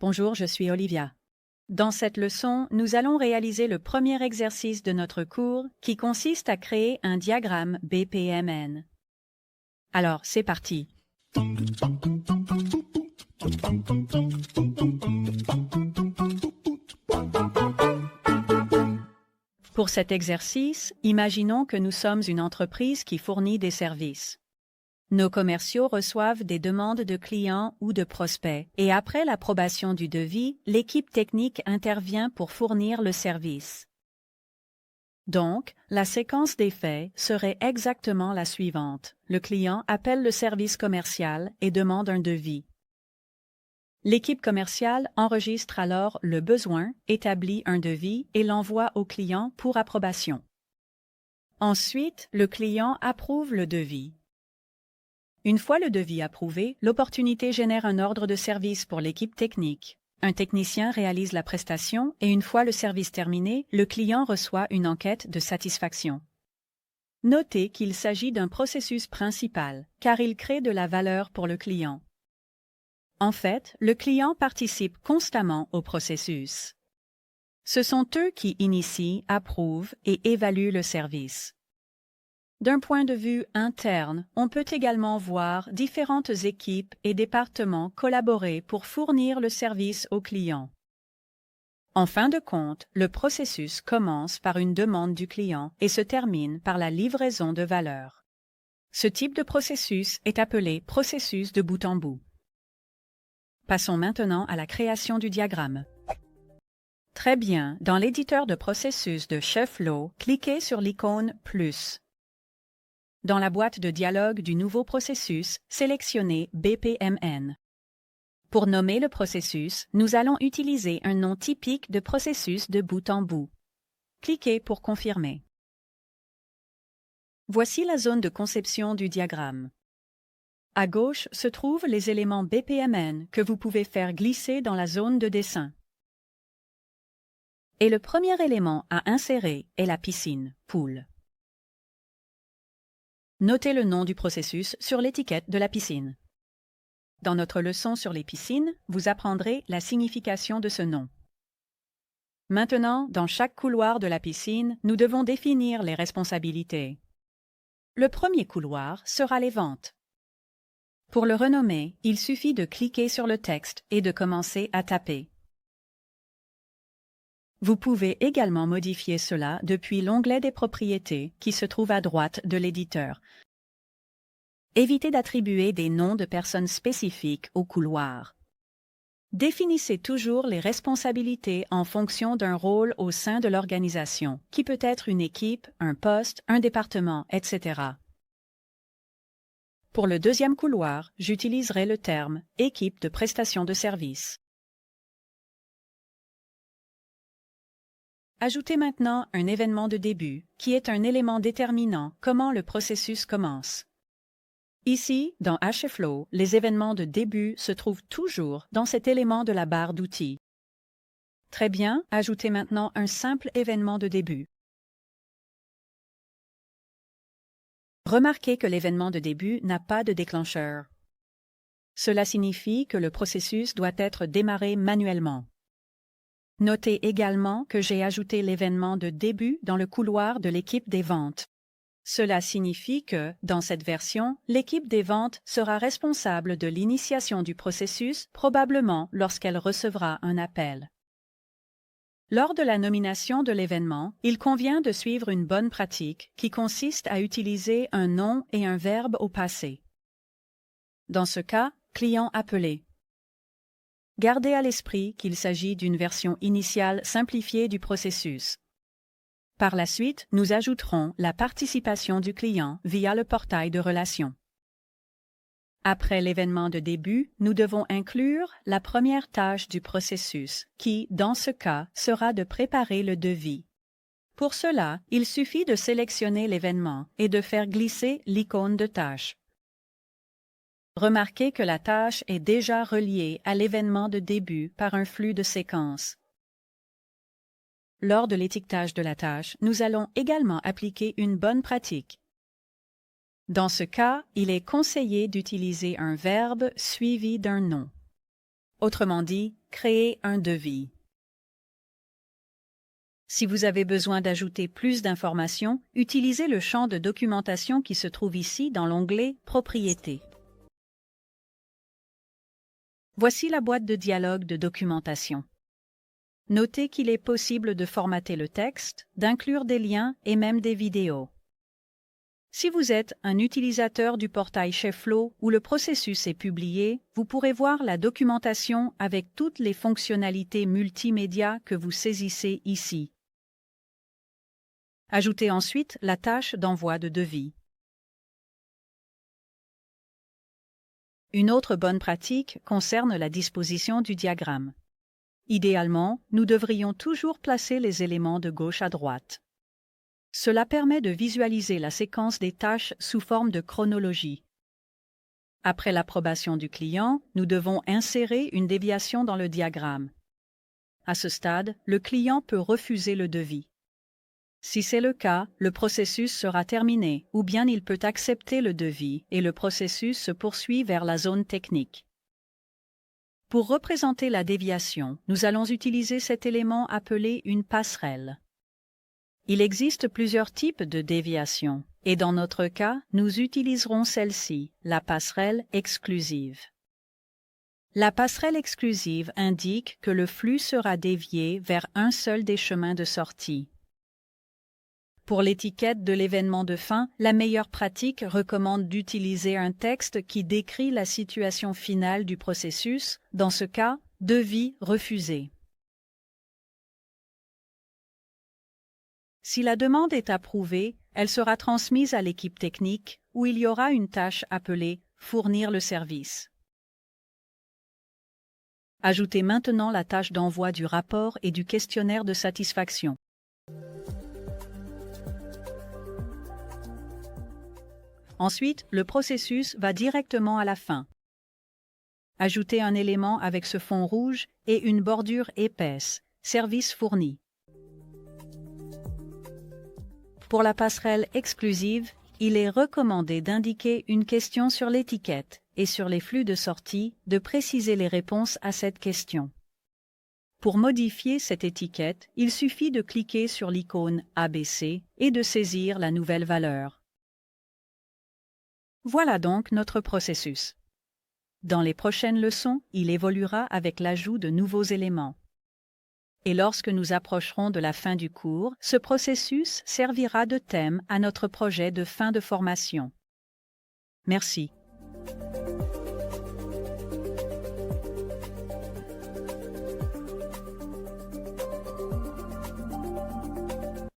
Bonjour, je suis Olivia. Dans cette leçon, nous allons réaliser le premier exercice de notre cours qui consiste à créer un diagramme BPMN. Alors, c'est parti. Pour cet exercice, imaginons que nous sommes une entreprise qui fournit des services. Nos commerciaux reçoivent des demandes de clients ou de prospects et après l'approbation du devis, l'équipe technique intervient pour fournir le service. Donc, la séquence des faits serait exactement la suivante. Le client appelle le service commercial et demande un devis. L'équipe commerciale enregistre alors le besoin, établit un devis et l'envoie au client pour approbation. Ensuite, le client approuve le devis. Une fois le devis approuvé, l'opportunité génère un ordre de service pour l'équipe technique. Un technicien réalise la prestation et une fois le service terminé, le client reçoit une enquête de satisfaction. Notez qu'il s'agit d'un processus principal, car il crée de la valeur pour le client. En fait, le client participe constamment au processus. Ce sont eux qui initient, approuvent et évaluent le service. D'un point de vue interne, on peut également voir différentes équipes et départements collaborer pour fournir le service au client. En fin de compte, le processus commence par une demande du client et se termine par la livraison de valeur. Ce type de processus est appelé processus de bout en bout. Passons maintenant à la création du diagramme. Très bien, dans l'éditeur de processus de Cheflow, cliquez sur l'icône « Plus ». Dans la boîte de dialogue du nouveau processus, sélectionnez BPMN. Pour nommer le processus, nous allons utiliser un nom typique de processus de bout en bout. Cliquez pour confirmer. Voici la zone de conception du diagramme. À gauche se trouvent les éléments BPMN que vous pouvez faire glisser dans la zone de dessin. Et le premier élément à insérer est la piscine, pool. Notez le nom du processus sur l'étiquette de la piscine. Dans notre leçon sur les piscines, vous apprendrez la signification de ce nom. Maintenant, dans chaque couloir de la piscine, nous devons définir les responsabilités. Le premier couloir sera les ventes. Pour le renommer, il suffit de cliquer sur le texte et de commencer à taper. Vous pouvez également modifier cela depuis l'onglet des propriétés qui se trouve à droite de l'éditeur. Évitez d'attribuer des noms de personnes spécifiques au couloir. Définissez toujours les responsabilités en fonction d'un rôle au sein de l'organisation, qui peut être une équipe, un poste, un département, etc. Pour le deuxième couloir, j'utiliserai le terme « équipe de prestation de services ». Ajoutez maintenant un événement de début, qui est un élément déterminant comment le processus commence. Ici, dans HFlow, les événements de début se trouvent toujours dans cet élément de la barre d'outils. Très bien, ajoutez maintenant un simple événement de début. Remarquez que l'événement de début n'a pas de déclencheur. Cela signifie que le processus doit être démarré manuellement. Notez également que j'ai ajouté l'événement de début dans le couloir de l'équipe des ventes. Cela signifie que, dans cette version, l'équipe des ventes sera responsable de l'initiation du processus, probablement lorsqu'elle recevra un appel. Lors de la nomination de l'événement, il convient de suivre une bonne pratique qui consiste à utiliser un nom et un verbe au passé. Dans ce cas, client appelé. Gardez à l'esprit qu'il s'agit d'une version initiale simplifiée du processus. Par la suite, nous ajouterons la participation du client via le portail de relations. Après l'événement de début, nous devons inclure la première tâche du processus, qui, dans ce cas, sera de préparer le devis. Pour cela, il suffit de sélectionner l'événement et de faire glisser l'icône de tâche. Remarquez que la tâche est déjà reliée à l'événement de début par un flux de séquences. Lors de l'étiquetage de la tâche, nous allons également appliquer une bonne pratique. Dans ce cas, il est conseillé d'utiliser un verbe suivi d'un nom. Autrement dit, créer un devis. Si vous avez besoin d'ajouter plus d'informations, utilisez le champ de documentation qui se trouve ici dans l'onglet « Propriétés ». Voici la boîte de dialogue de documentation. Notez qu'il est possible de formater le texte, d'inclure des liens et même des vidéos. Si vous êtes un utilisateur du portail Cheffelo où le processus est publié, vous pourrez voir la documentation avec toutes les fonctionnalités multimédia que vous saisissez ici. Ajoutez ensuite la tâche d'envoi de devis. Une autre bonne pratique concerne la disposition du diagramme. Idéalement, nous devrions toujours placer les éléments de gauche à droite. Cela permet de visualiser la séquence des tâches sous forme de chronologie. Après l'approbation du client, nous devons insérer une déviation dans le diagramme. À ce stade, le client peut refuser le devis. Si c'est le cas, le processus sera terminé, ou bien il peut accepter le devis et le processus se poursuit vers la zone technique. Pour représenter la déviation, nous allons utiliser cet élément appelé une passerelle. Il existe plusieurs types de déviations, et dans notre cas, nous utiliserons celle-ci, la passerelle exclusive. La passerelle exclusive indique que le flux sera dévié vers un seul des chemins de sortie. Pour l'étiquette de l'événement de fin, la meilleure pratique recommande d'utiliser un texte qui décrit la situation finale du processus, dans ce cas, devis refusé. Si la demande est approuvée, elle sera transmise à l'équipe technique où il y aura une tâche appelée « Fournir le service ». Ajoutez maintenant la tâche d'envoi du rapport et du questionnaire de satisfaction. Ensuite, le processus va directement à la fin. Ajoutez un élément avec ce fond rouge et une bordure épaisse, service fourni. Pour la passerelle exclusive, il est recommandé d'indiquer une question sur l'étiquette et sur les flux de sortie, de préciser les réponses à cette question. Pour modifier cette étiquette, il suffit de cliquer sur l'icône ABC et de saisir la nouvelle valeur. Voilà donc notre processus. Dans les prochaines leçons, il évoluera avec l'ajout de nouveaux éléments. Et lorsque nous approcherons de la fin du cours, ce processus servira de thème à notre projet de fin de formation. Merci.